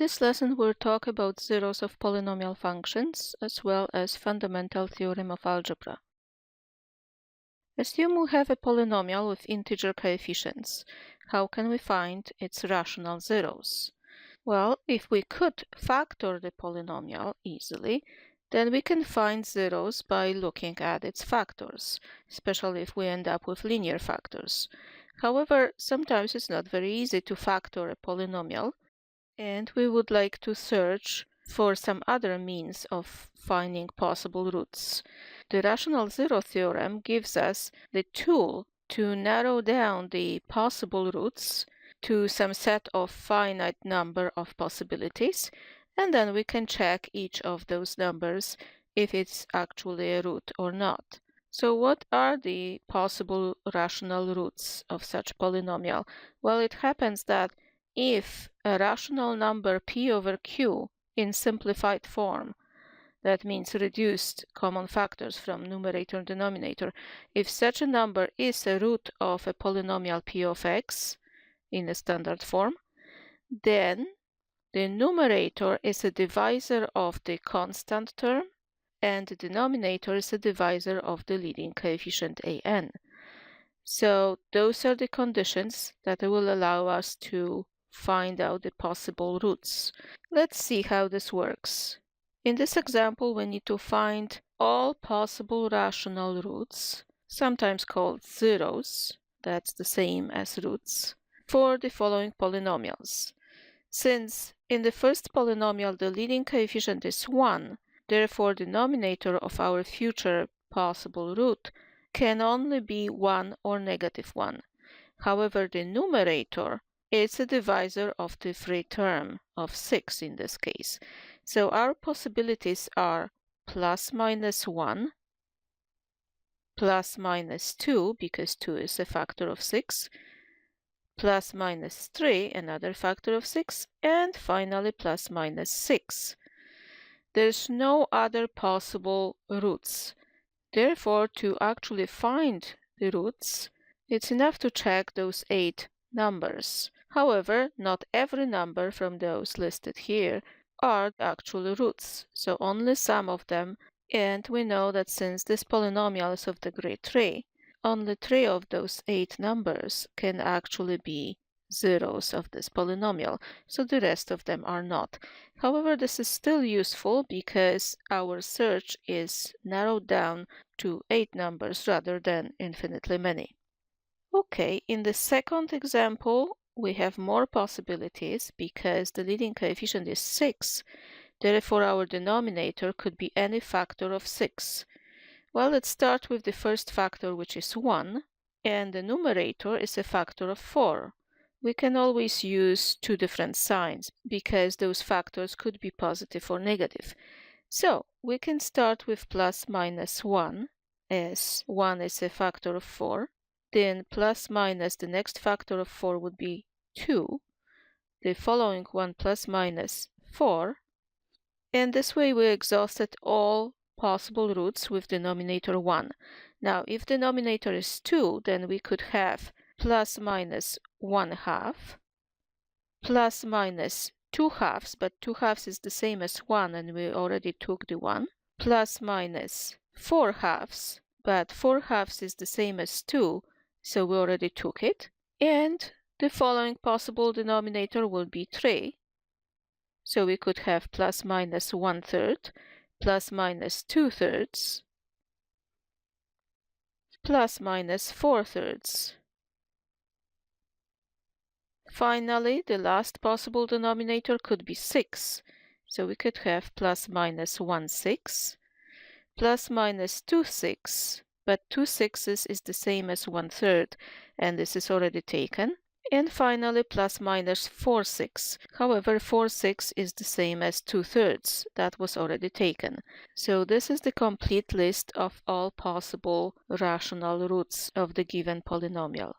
this lesson, we'll talk about zeros of polynomial functions as well as fundamental theorem of algebra. Assume we have a polynomial with integer coefficients. How can we find its rational zeros? Well, if we could factor the polynomial easily, then we can find zeros by looking at its factors, especially if we end up with linear factors. However, sometimes it's not very easy to factor a polynomial, and we would like to search for some other means of finding possible roots. The rational zero theorem gives us the tool to narrow down the possible roots to some set of finite number of possibilities, and then we can check each of those numbers if it's actually a root or not. So what are the possible rational roots of such polynomial? Well, it happens that if a rational number p over q in simplified form, that means reduced common factors from numerator and denominator, if such a number is a root of a polynomial p of x in a standard form, then the numerator is a divisor of the constant term and the denominator is a divisor of the leading coefficient an. So those are the conditions that will allow us to find out the possible roots. Let's see how this works. In this example, we need to find all possible rational roots, sometimes called zeros, that's the same as roots, for the following polynomials. Since in the first polynomial the leading coefficient is 1, therefore the denominator of our future possible root can only be 1 or -1. However, the numerator is a divisor of the free term of 6 in this case. So our possibilities are plus minus 1, plus minus 2, because 2 is a factor of 6, plus minus 3, another factor of 6, and finally plus minus 6. There's no other possible roots. Therefore, to actually find the roots, it's enough to check those 8 numbers. However, not every number from those listed here are actual roots, so only some of them, and we know that since this polynomial is of degree 3, only 3 of those 8 numbers can actually be zeros of this polynomial, so the rest of them are not. However, this is still useful because our search is narrowed down to 8 numbers rather than infinitely many. Okay, in the second example, we have more possibilities because the leading coefficient is 6. Therefore, our denominator could be any factor of 6. Well, let's start with the first factor, which is 1, and the numerator is a factor of 4. We can always use 2 different signs because those factors could be positive or negative. So we can start with plus minus 1, as 1 is a factor of 4. Then plus minus the next factor of 4 would be 2. The following one plus minus 4. And this way we exhausted all possible roots with denominator 1. Now, if denominator is 2, then we could have plus minus 1/2, plus minus 2/2, but 2/2 is the same as 1, and we already took the 1, plus minus 4/2, but 4/2 is the same as 2, so we already took it, and the following possible denominator will be 3. So we could have plus minus 1/3, plus minus 2/3, plus minus 4/3. Finally, the last possible denominator could be 6. So we could have plus minus 1/6, plus minus 2/6, but 2 6s is the same as 1/3, and this is already taken. And finally, plus minus 4/6. However, 4/6 is the same as 2/3. That was already taken. So this is the complete list of all possible rational roots of the given polynomial.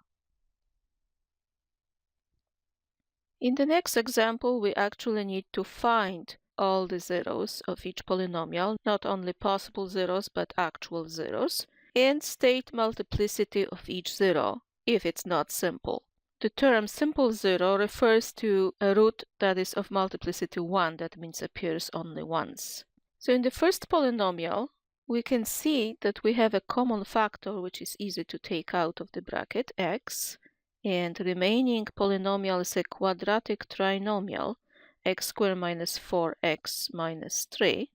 In the next example, we actually need to find all the zeros of each polynomial, not only possible zeros, but actual zeros, and state multiplicity of each zero if it's not simple. The term simple 0 refers to a root that is of multiplicity 1, that means appears only once. So in the first polynomial, we can see that we have a common factor which is easy to take out of the bracket, x, and remaining polynomial is a quadratic trinomial, x squared minus 4x minus 3.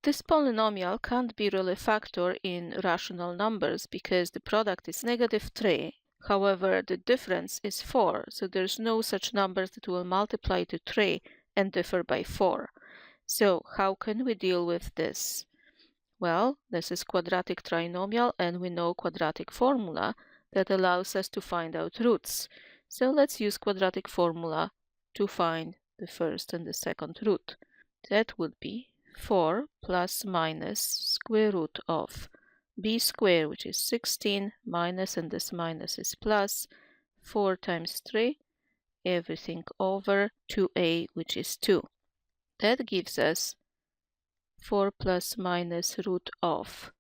This polynomial can't be really factored in rational numbers because the product is negative 3. However, the difference is 4, so there's no such numbers that will multiply to 3 and differ by 4. So how can we deal with this? Well, this is quadratic trinomial and we know quadratic formula that allows us to find out roots. So let's use quadratic formula to find the first and the second root. That would be 4 plus minus square root of b squared, which is 16, minus, and this minus is plus, 4 times 3, everything over 2a, which is 2. That gives us 4 plus minus root of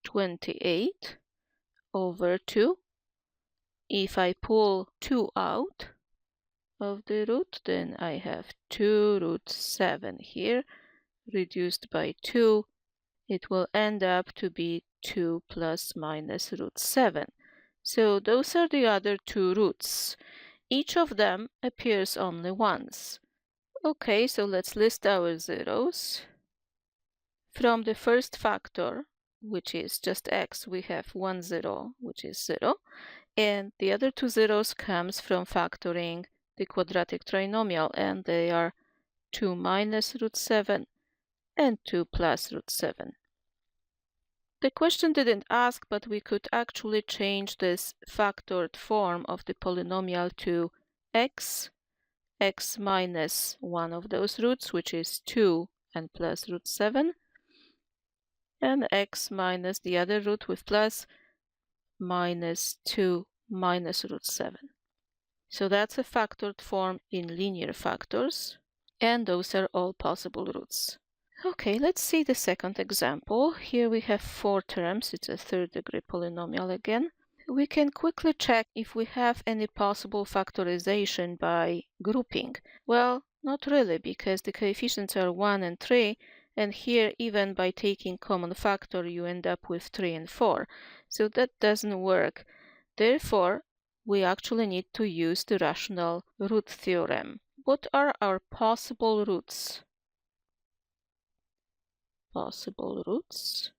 28 over 2. If I pull 2 out of the root, then I have 2 root 7 here, reduced by 2. It will end up to be 2 plus minus root 7. So those are the other two roots. Each of them appears only once. Okay, so let's list our zeros. From the first factor, which is just x, we have 1 0, which is 0. And the other two zeros comes from factoring the quadratic trinomial, and they are 2 minus root 7 and 2 plus root 7. The question didn't ask, but we could actually change this factored form of the polynomial to x minus one of those roots, which is 2 and plus root 7, and x minus the other root with plus minus 2 minus root 7. So that's a factored form in linear factors, and those are all possible roots. Okay, let's see the second example. Here we have 4 terms. It's a third-degree polynomial again. We can quickly check if we have any possible factorization by grouping. Well, not really, because the coefficients are 1 and 3, and here even by taking common factor you end up with 3 and 4. So that doesn't work. Therefore, we actually need to use the rational root theorem. What are our possible roots? Possible roots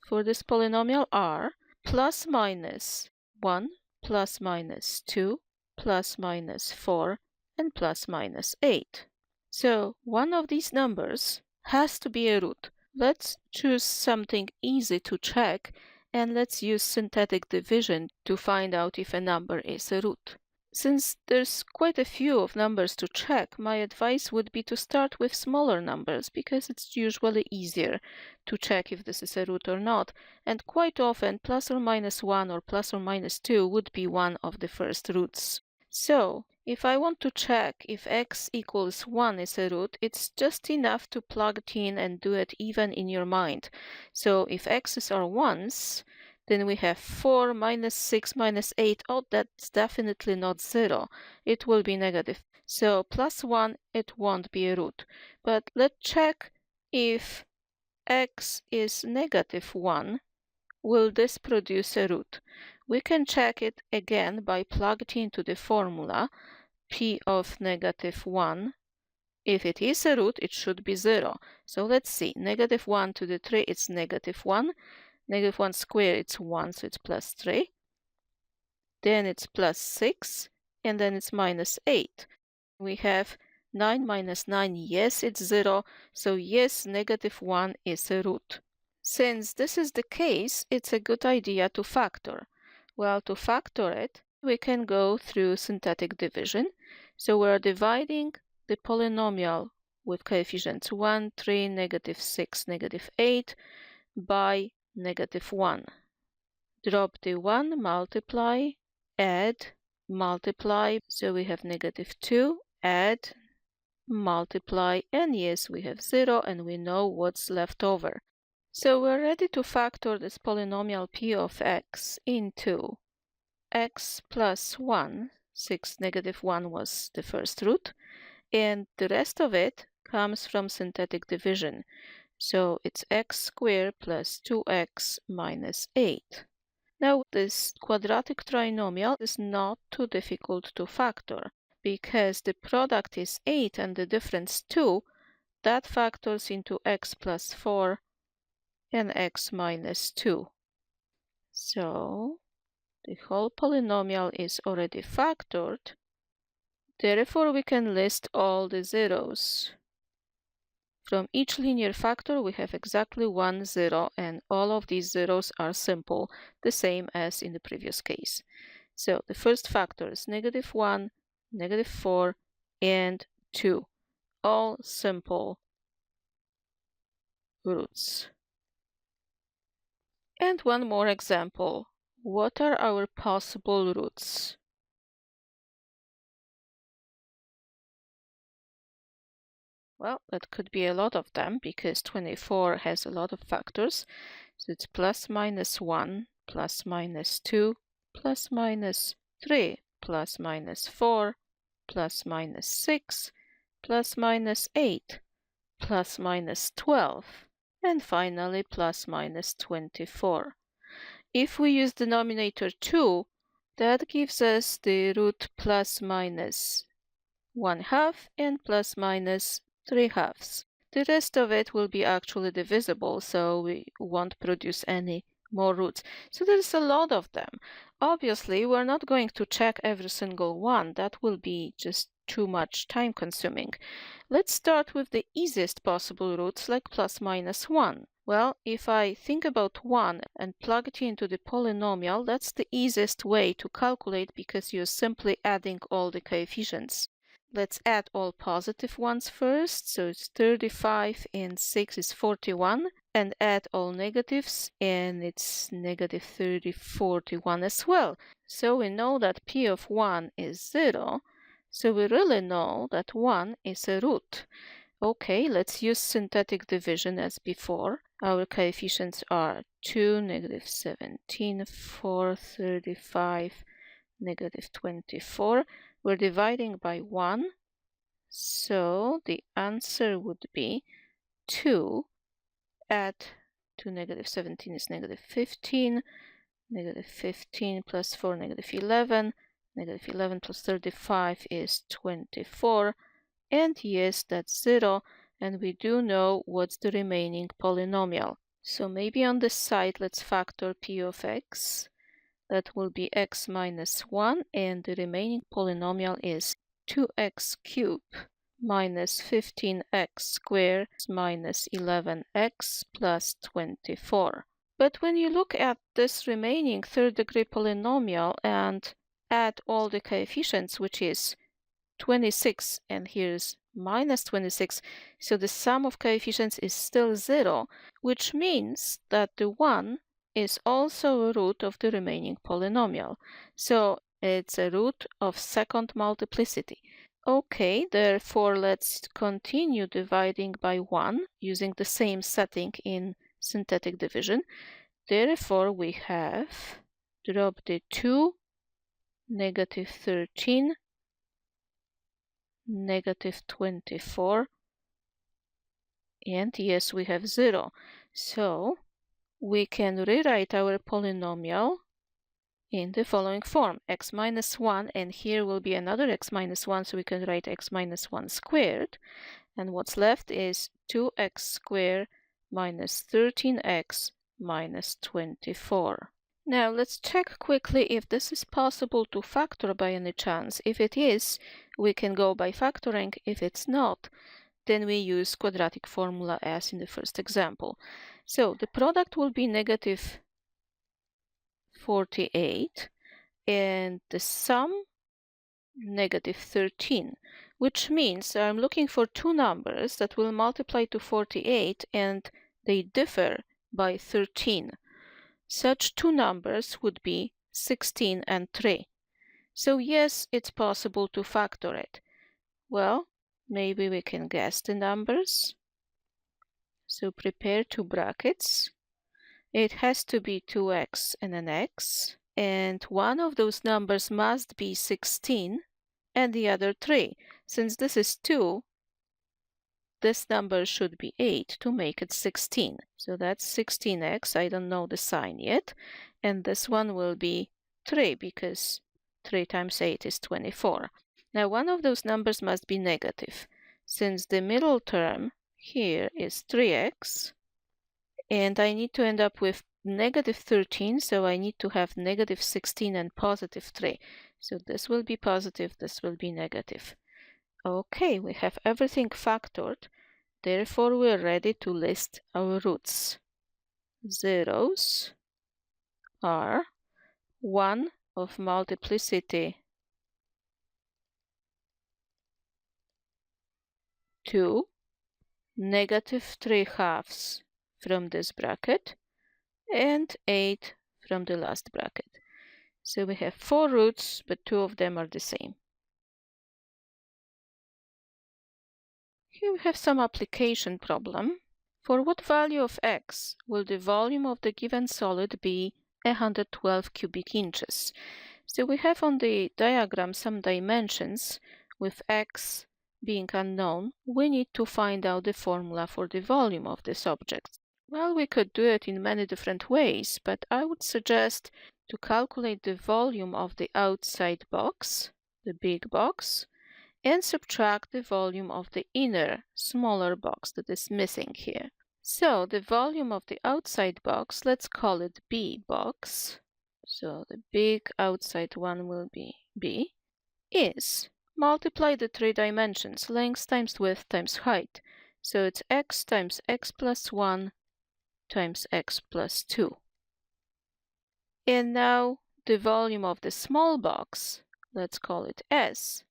for this polynomial are plus minus 1, plus minus 2, plus minus 4, and plus minus 8. So one of these numbers has to be a root. Let's choose something easy to check, and let's use synthetic division to find out if a number is a root. Since there's quite a few of numbers to check, my advice would be to start with smaller numbers because it's usually easier to check if this is a root or not, and quite often plus or minus 1 or plus or minus 2 would be one of the first roots. So, if I want to check if x equals 1 is a root, it's just enough to plug it in and do it even in your mind. So if x's are 1s, then we have 4 minus 6 minus 8. Oh, that's definitely not 0. It will be negative. So plus 1, it won't be a root. But let's check if x is negative 1. Will this produce a root? We can check it again by plugging into the formula p of negative 1. If it is a root, it should be 0. So let's see. Negative 1 to the 3, it's negative 1. Negative 1 squared, it's 1, so it's plus 3. Then it's plus 6, and then it's minus 8. We have 9 minus 9, yes, it's 0. So yes, negative 1 is a root. Since this is the case, it's a good idea to factor. Well, to factor it, we can go through synthetic division. So we're dividing the polynomial with coefficients 1, 3, negative 6, negative 8 by negative 1. Drop the 1, multiply, add, multiply. So we have negative 2, add, multiply, and yes, we have 0, and we know what's left over. So we're ready to factor this polynomial p of x into x plus 1. 6 negative 1 was the first root, and the rest of it comes from synthetic division. So it's x squared plus 2x minus 8. Now, this quadratic trinomial is not too difficult to factor because the product is 8 and the difference 2. That factors into x plus 4 and x minus 2. So the whole polynomial is already factored. Therefore, we can list all the zeros. From each linear factor, we have exactly 1 0, and all of these zeros are simple, the same as in the previous case. So the first factor is -1, -4, and 2, all simple roots. And one more example. What are our possible roots? Well, that could be a lot of them because 24 has a lot of factors. So it's plus minus 1, plus minus 2, plus minus 3, plus minus 4, plus minus 6, plus minus 8, plus minus 12, and finally plus minus 24. If we use denominator 2, that gives us the root plus minus 1/2 and plus minus 3/2. The rest of it will be actually divisible, so we won't produce any more roots. So there's a lot of them. Obviously, we're not going to check every single one. That will be just too much time consuming. Let's start with the easiest possible roots, like plus minus 1. Well, if I think about 1 and plug it into the polynomial, that's the easiest way to calculate because you're simply adding all the coefficients. Let's add all positive ones first. So it's 35 and 6 is 41. And add all negatives, and it's -30, 41 as well. So we know that p of 1 is 0. So we really know that 1 is a root. Okay, let's use synthetic division as before. Our coefficients are 2, -17, 4, 35, -24. We're dividing by 1, so the answer would be 2. Add to -17 is -15, -15 plus 4, -11, -11 plus 35 is 24, and yes, that's 0, and we do know what's the remaining polynomial. So maybe on this side, let's factor p of x. That will be x minus 1, and the remaining polynomial is 2x cubed minus 15x squared minus 11x plus 24. But when you look at this remaining third-degree polynomial and add all the coefficients, which is 26, and here's minus 26, so the sum of coefficients is still 0, which means that the 1 is also a root of the remaining polynomial. So it's a root of second multiplicity. Okay, therefore let's continue dividing by 1 using the same setting in synthetic division. Therefore we have drop the 2, -13, -24, and yes, we have 0. So we can rewrite our polynomial in the following form: x minus 1, and here will be another x minus 1, so we can write x minus 1 squared, and what's left is 2x squared minus 13x minus 24. Now let's check quickly if this is possible to factor by any chance. If it is, we can go by factoring. If it's not, then we use quadratic formula as in the first example. So the product will be -48, and the sum -13, which means I'm looking for two numbers that will multiply to 48 and they differ by 13. Such two numbers would be 16 and 3. So yes, it's possible to factor it. Well, maybe we can guess the numbers. So prepare two brackets. It has to be 2x and an x. and one of those numbers must be 16 and the other 3. Since this is 2, this number should be 8 to make it 16. So that's 16x, I don't know the sign yet, and this one will be 3 because 3 times 8 is 24. Now one of those numbers must be negative. Since the middle term here is 3x, and I need to end up with negative 13, so I need to have negative 16 and positive 3. So this will be positive, this will be negative. Okay, we have everything factored, therefore we're ready to list our roots. Zeros are 1 of multiplicity 2, negative 3/2 from this bracket, and 8 from the last bracket. So we have 4 roots, but 2 of them are the same. Here we have some application problem. For what value of x will the volume of the given solid be 112 cubic inches? So we have on the diagram some dimensions. With x being unknown, we need to find out the formula for the volume of this object. Well, we could do it in many different ways, but I would suggest to calculate the volume of the outside box, the big box, and subtract the volume of the inner, smaller box that is missing here. So the volume of the outside box, let's call it B box, so the big outside one will be B, is multiply the 3 dimensions, length times width times height. So it's x times x plus 1 times x plus 2. And now the volume of the small box, let's call it S,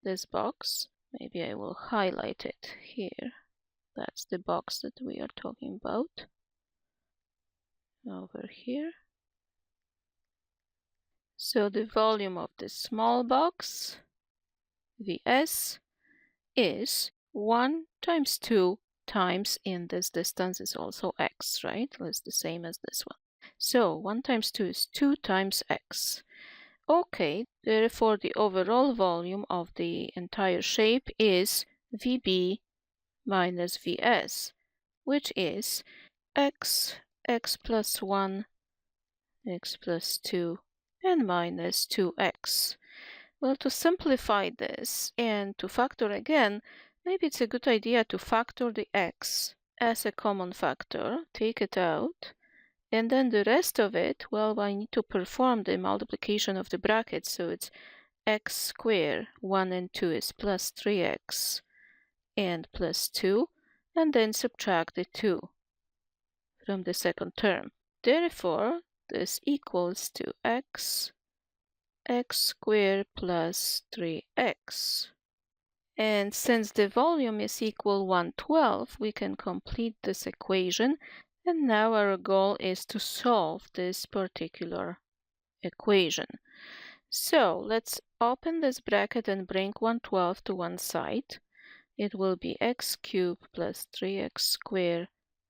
this box, maybe I will highlight it here. That's the box that we are talking about. Over here. So the volume of the small box, Vs, is 1 times 2 times, in this distance is also x, right? It's the same as this one. So 1 times 2 is 2 times x. Okay, therefore the overall volume of the entire shape is Vb minus Vs, which is x, x plus 1, x plus 2, and minus 2x. Well, to simplify this and to factor again, maybe it's a good idea to factor the x as a common factor, take it out, and then the rest of it, well, I need to perform the multiplication of the brackets, so it's x squared, 1 and 2 is plus 3x, and plus 2, and then subtract the 2 from the second term. Therefore, this equals to x squared plus 3x. And since the volume is equal 112, we can complete this equation, and now our goal is to solve this particular equation. So let's open this bracket and bring 112 to one side. It will be x cubed plus 3x squared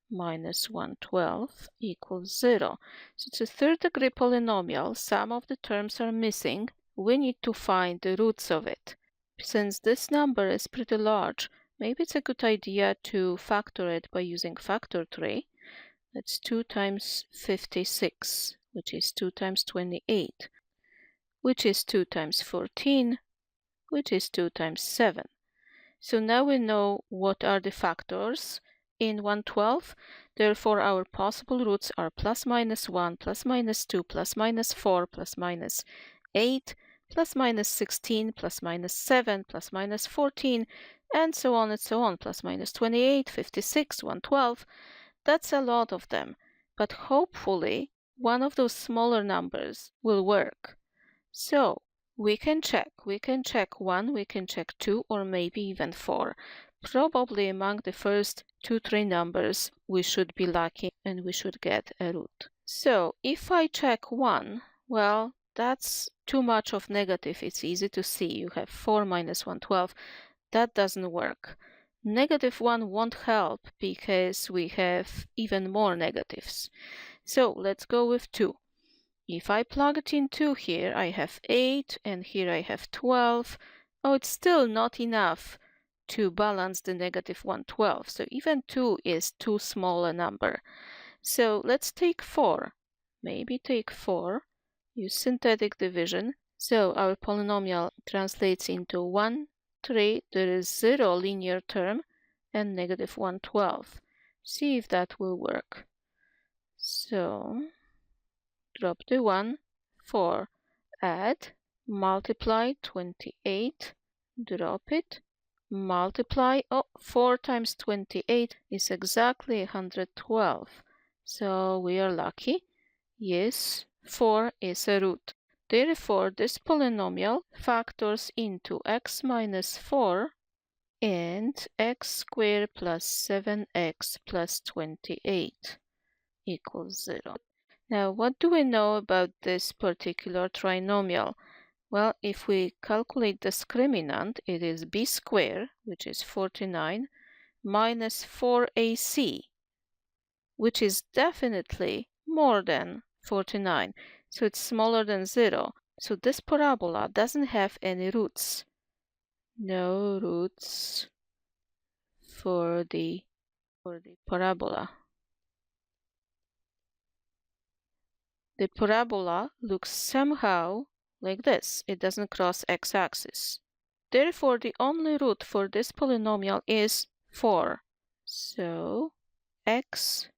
minus 112 equals 0. So it's a third-degree polynomial. Some of the terms are missing. We need to find the roots of it. Since this number is pretty large, maybe it's a good idea to factor it by using factor tree. That's 2 times 56, which is 2 times 28, which is 2 times 14, which is 2 times 7. So now we know what are the factors in 112. Therefore, our possible roots are plus minus 1, plus minus 2, plus minus 4, plus minus 8, plus minus 16, plus minus 7, plus minus 14, and so on and so on, plus minus 28, 56, 112. That's a lot of them, but hopefully one of those smaller numbers will work. So we can check 1, we can check 2, or maybe even 4. Probably among the first 2-3 numbers we should be lucky and we should get a root. So if I check 1, well, that's too much of negative. It's easy to see. You have 4 minus 112. That doesn't work. Negative 1 won't help because we have even more negatives. So let's go with 2. If I plug it in 2 here, I have 8, and here I have 12. Oh, it's still not enough to balance the negative 112. So even 2 is too small a number. So let's take 4. Maybe take 4. Use synthetic division. So our polynomial translates into 1, 3. There is 0 linear term and negative 112. See if that will work. So drop the 1, 4, add, multiply 28, drop it, multiply. Oh, 4 times 28 is exactly 112. So we are lucky. Yes, 4 is a root. Therefore, this polynomial factors into x minus 4 and x squared plus 7x plus 28 equals 0. Now, what do we know about this particular trinomial? Well, if we calculate discriminant, it is b squared, which is 49, minus 4ac, which is definitely more than 49. So it's smaller than 0. So this parabola doesn't have any roots. No roots for the parabola. The parabola looks somehow like this. It doesn't cross x-axis. Therefore, the only root for this polynomial is 4. So x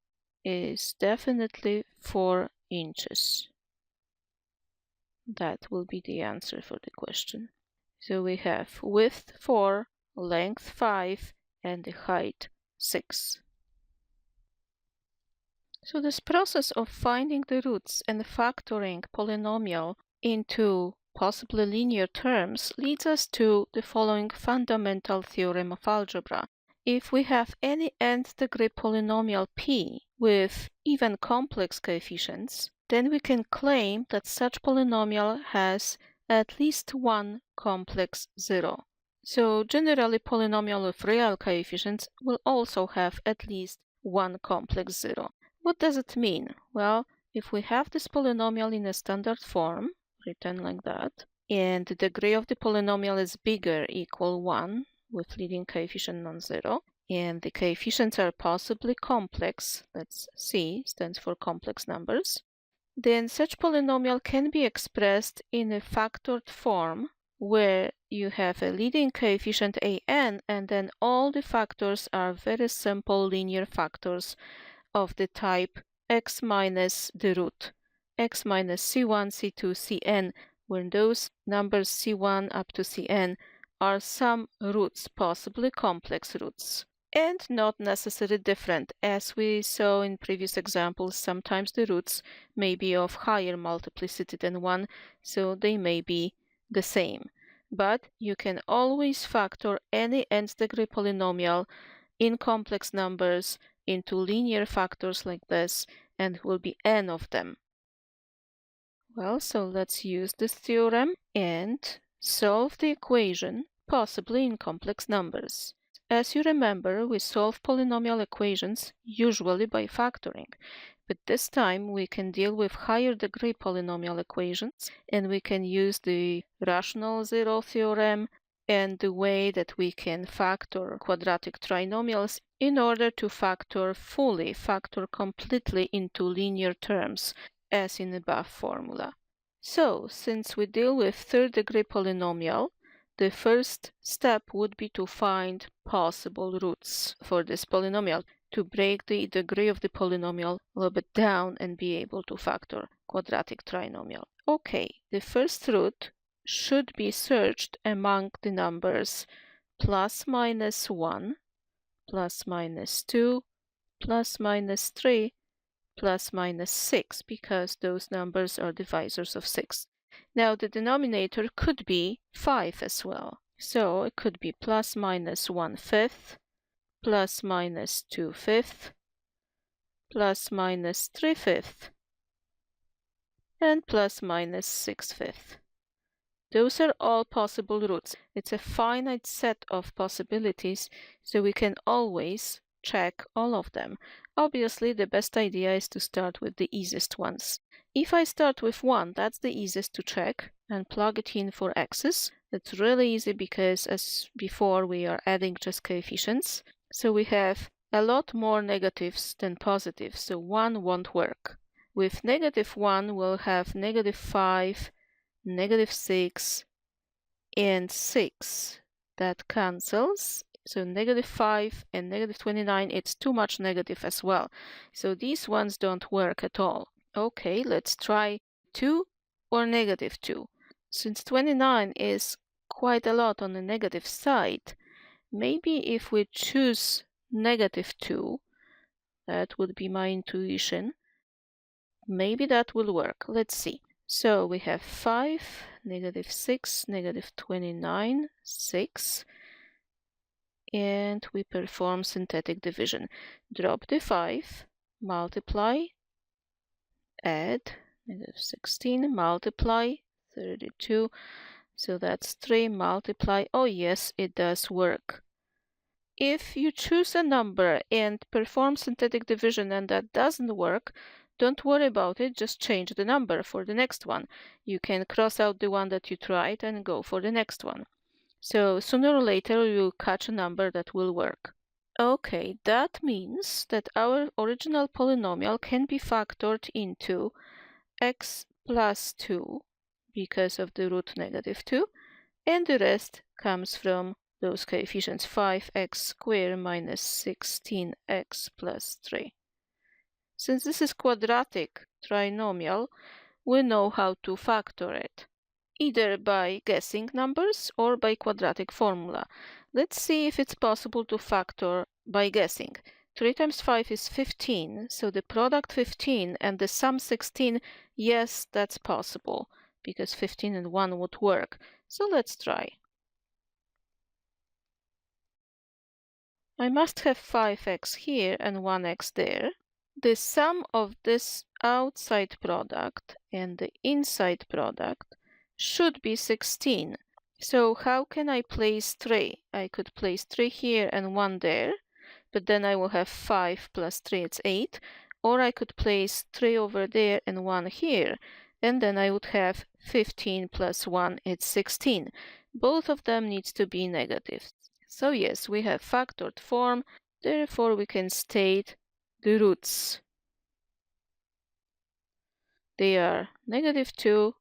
is definitely 4 inches. That will be the answer for the question. So we have width 4, length 5, and the height 6. So this process of finding the roots and factoring polynomial into possibly linear terms leads us to the following fundamental theorem of algebra. If we have any nth degree polynomial p with even complex coefficients, then we can claim that such polynomial has at least one complex zero. So generally, polynomial with real coefficients will also have at least one complex zero. What does it mean? Well, if we have this polynomial in a standard form, written like that, and the degree of the polynomial is bigger, equal 1, with leading coefficient non-zero, and the coefficients are possibly complex, let's see, stands for complex numbers, then such polynomial can be expressed in a factored form where you have a leading coefficient an, and then all the factors are very simple linear factors of the type x minus the root, x minus c1, c2, cn, when those numbers c1 up to cn are some roots, possibly complex roots, and not necessarily different. As we saw in previous examples, sometimes the roots may be of higher multiplicity than 1, so they may be the same. But you can always factor any nth degree polynomial in complex numbers into linear factors like this, and will be n of them. Well, so let's use this theorem and solve the equation, possibly in complex numbers. As you remember, we solve polynomial equations usually by factoring, but this time we can deal with higher degree polynomial equations, and we can use the rational zero theorem and the way that we can factor quadratic trinomials in order to factor completely into linear terms, as in the above formula. So, since we deal with third degree polynomial, the first step would be to find possible roots for this polynomial, to break the degree of the polynomial a little bit down and be able to factor quadratic trinomial. Okay, the first root should be searched among the numbers plus minus 1, plus minus 2, plus minus 3, plus minus 6, because those numbers are divisors of 6. Now the denominator could be 5 as well. So it could be plus minus 1/5, plus minus 2/5, plus minus 3/5, and plus minus 6/5. Those are all possible roots. It's a finite set of possibilities, so we can always check all of them. Obviously, the best idea is to start with the easiest ones. If I start with 1, that's the easiest to check, and plug it in for x's. It's really easy because, as before, we are adding just coefficients. So we have a lot more negatives than positives, so 1 won't work. With -1, we'll have -5, -6, and 6. That cancels. So -5 and -29, it's too much negative as well. So these ones don't work at all. Okay, let's try 2 or -2. Since 29 is quite a lot on the negative side, maybe if we choose -2, that would be my intuition, maybe that will work. Let's see. So we have 5, -6, -29, 6, and we perform synthetic division. Drop the 5, multiply, add, -16, multiply, 32, so that's 3, multiply. Oh yes, it does work. If you choose a number and perform synthetic division and that doesn't work, don't worry about it, just change the number for the next one. You can cross out the one that you tried and go for the next one. So sooner or later you'll catch a number that will work. Okay, that means that our original polynomial can be factored into x plus 2 because of the root -2, and the rest comes from those coefficients 5x squared minus 16x plus 3. Since this is quadratic trinomial, we know how to factor it, either by guessing numbers or by quadratic formula. Let's see if it's possible to factor by guessing. 3 times 5 is 15, so the product 15 and the sum 16, yes, that's possible, because 15 and 1 would work. So let's try. I must have 5x here and 1x there. The sum of this outside product and the inside product should be 16. So how can I place 3? I could place 3 here and 1 there, but then I will have 5 plus 3, it's 8. Or I could place 3 over there and 1 here, and then I would have 15 plus 1, it's 16. Both of them needs to be negative. So yes, we have factored form, therefore we can state the roots. They are -2,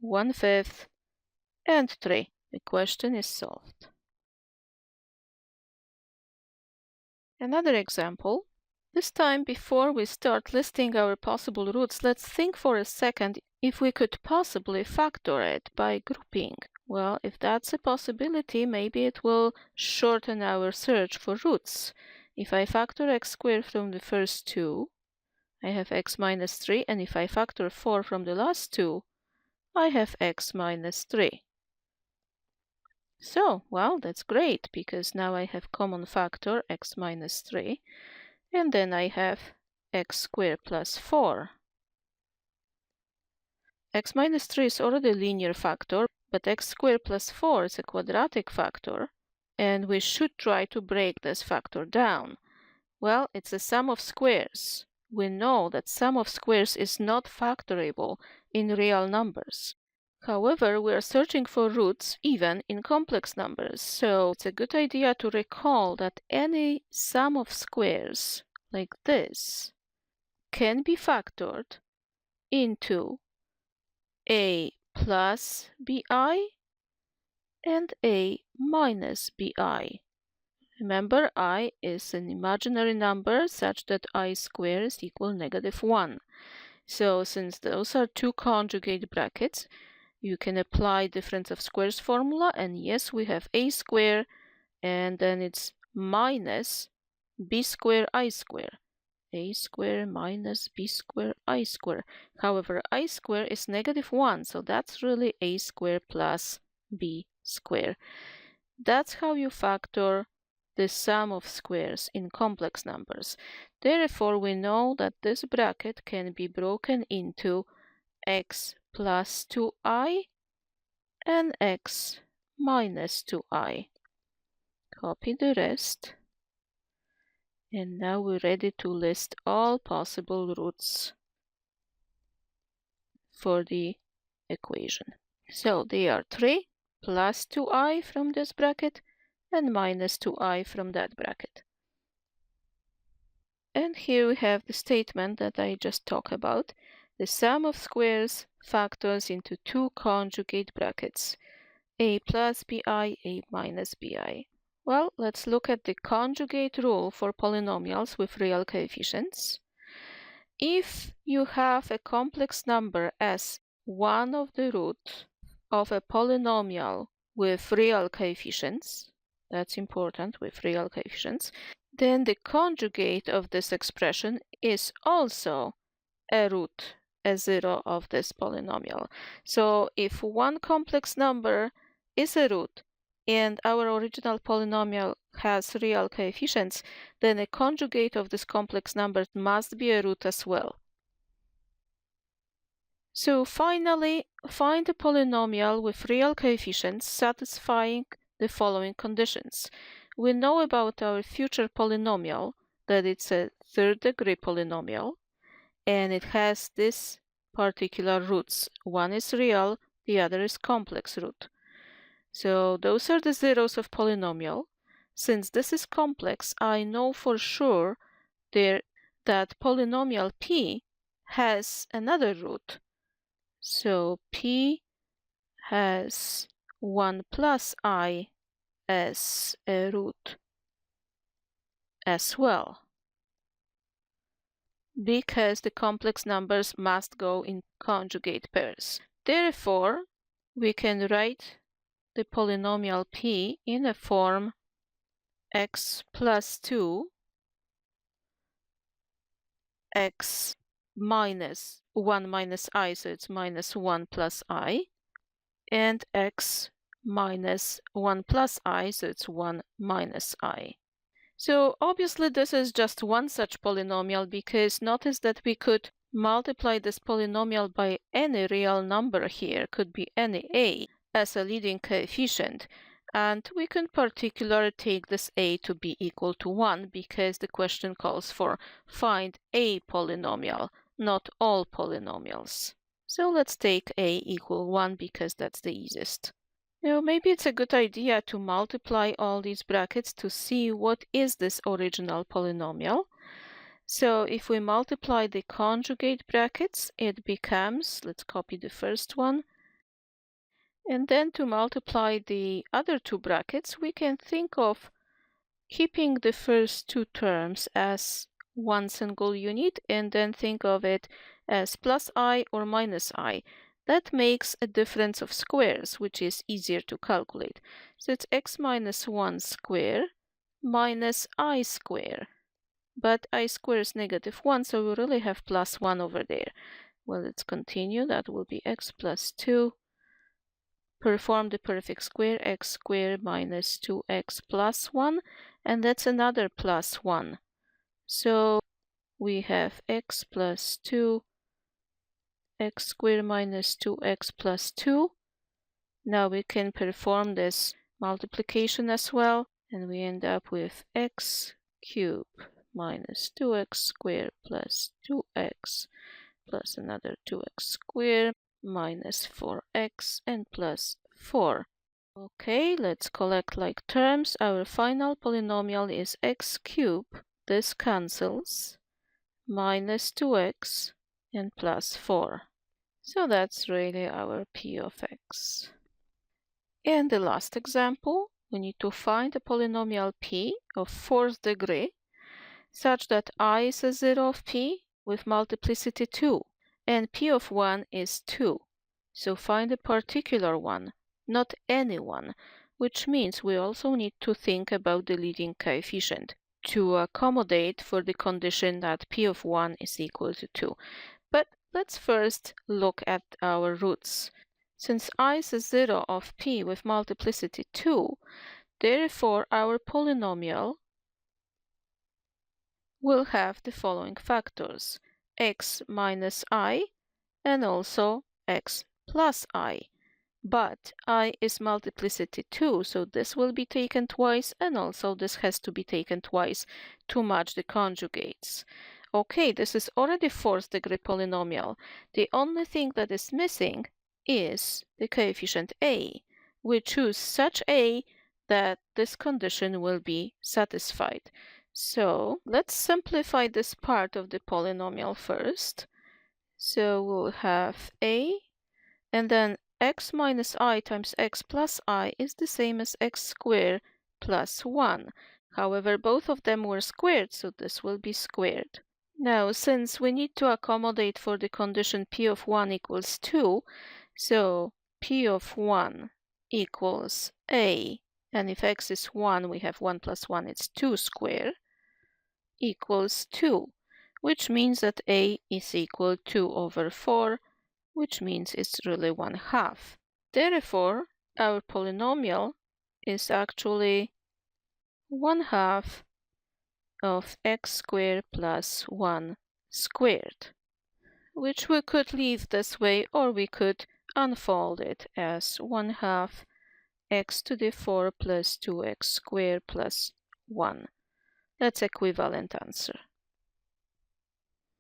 1/5, and 3. The question is solved. Another example. This time, before we start listing our possible roots, let's think for a second if we could possibly factor it by grouping. Well, if that's a possibility, maybe it will shorten our search for roots. If I factor x squared from the first two, I have x minus 3, and if I factor 4 from the last two, I have x minus 3. So, well, that's great, because now I have common factor x minus 3, and then I have x squared plus 4. X minus 3 is already a linear factor, but x squared plus 4 is a quadratic factor, and we should try to break this factor down. Well, it's a sum of squares. We know that sum of squares is not factorable in real numbers. However, we are searching for roots even in complex numbers, so it's a good idea to recall that any sum of squares, like this, can be factored into a plus bi and a minus bi. Remember, I is an imaginary number such that I squared is equal -1. So since those are two conjugate brackets, you can apply difference of squares formula, and yes, we have a squared, and then it's minus b squared I squared. A squared minus b squared I squared. However, I squared is -1, so that's really a squared plus b squared. That's how you factor the sum of squares in complex numbers. Therefore, we know that this bracket can be broken into x plus 2i and x minus 2i. Copy the rest. And now we're ready to list all possible roots. for the equation. So they are 3 plus 2i from this bracket and minus 2i from that bracket. And here we have the statement that I just talked about. The sum of squares factors into two conjugate brackets, a plus bi, a minus bi. Well, let's look at the conjugate rule for polynomials with real coefficients. If you have a complex number as one of the roots of a polynomial with real coefficients, that's important, with real coefficients, then the conjugate of this expression is also a root, a zero of this polynomial. So if one complex number is a root and our original polynomial has real coefficients, then a conjugate of this complex number must be a root as well. So finally, find a polynomial with real coefficients satisfying the following conditions. We know about our future polynomial that it's a third-degree polynomial, and it has this particular roots. One is real, the other is complex root. So those are the zeros of polynomial. Since this is complex, I know for sure that polynomial p has another root. So p has 1 plus I as a root as well, because the complex numbers must go in conjugate pairs. Therefore, we can write the polynomial p in a form x plus 2, x minus 1 minus I, so it's minus 1 plus I, and x minus 1 plus I, so it's 1 minus I. So obviously this is just one such polynomial, because notice that we could multiply this polynomial by any real number here, could be any a, as a leading coefficient, and we can particularly take this a to be equal to 1, because the question calls for find a polynomial, not all polynomials. So let's take a equal 1 because that's the easiest. Now, maybe it's a good idea to multiply all these brackets to see what is this original polynomial. So if we multiply the conjugate brackets, it becomes, let's copy the first one, and then to multiply the other two brackets, we can think of keeping the first two terms as one single unit and then think of it as plus I or minus I. That makes a difference of squares, which is easier to calculate. So it's x minus 1 square minus I square. But I square is negative 1, so we really have plus 1 over there. Well, let's continue. That will be x plus 2. Perform the perfect square, x squared minus 2x plus 1, and that's another plus 1. So we have x plus 2, x squared minus 2x plus 2. Now we can perform this multiplication as well, and we end up with x cubed minus 2x squared plus 2x plus another 2x squared minus 4x and plus 4. Okay, let's collect like terms. Our final polynomial is x cubed. This cancels. Minus 2x and plus 4. So that's really our p of x. And the last example, we need to find a polynomial p of 4th degree such that I is a zero of p with multiplicity 2, and p of 1 is 2. So find a particular one, not any one, which means we also need to think about the leading coefficient to accommodate for the condition that p of 1 is equal to 2. But let's first look at our roots. Since I is a zero of p with multiplicity 2, therefore our polynomial will have the following factors: x minus I and also x plus I. But I is multiplicity 2, so this will be taken twice, and also this has to be taken twice to match the conjugates. Okay, this is already fourth degree polynomial. The only thing that is missing is the coefficient a. We choose such a that this condition will be satisfied. So let's simplify this part of the polynomial first. So we'll have a, and then x minus I times x plus I is the same as x squared plus 1. However, both of them were squared, so this will be squared. Now, since we need to accommodate for the condition p of 1 equals 2, so p of 1 equals a, and if x is 1, we have 1 plus 1, it's 2 squared, equals 2, which means that a is equal to 2 over 4, which means it's really 1/2. Therefore, our polynomial is actually 1/2 of x squared plus 1 squared, which we could leave this way, or we could unfold it as 1/2 x to the 4 plus 2x squared plus 1. That's equivalent answer.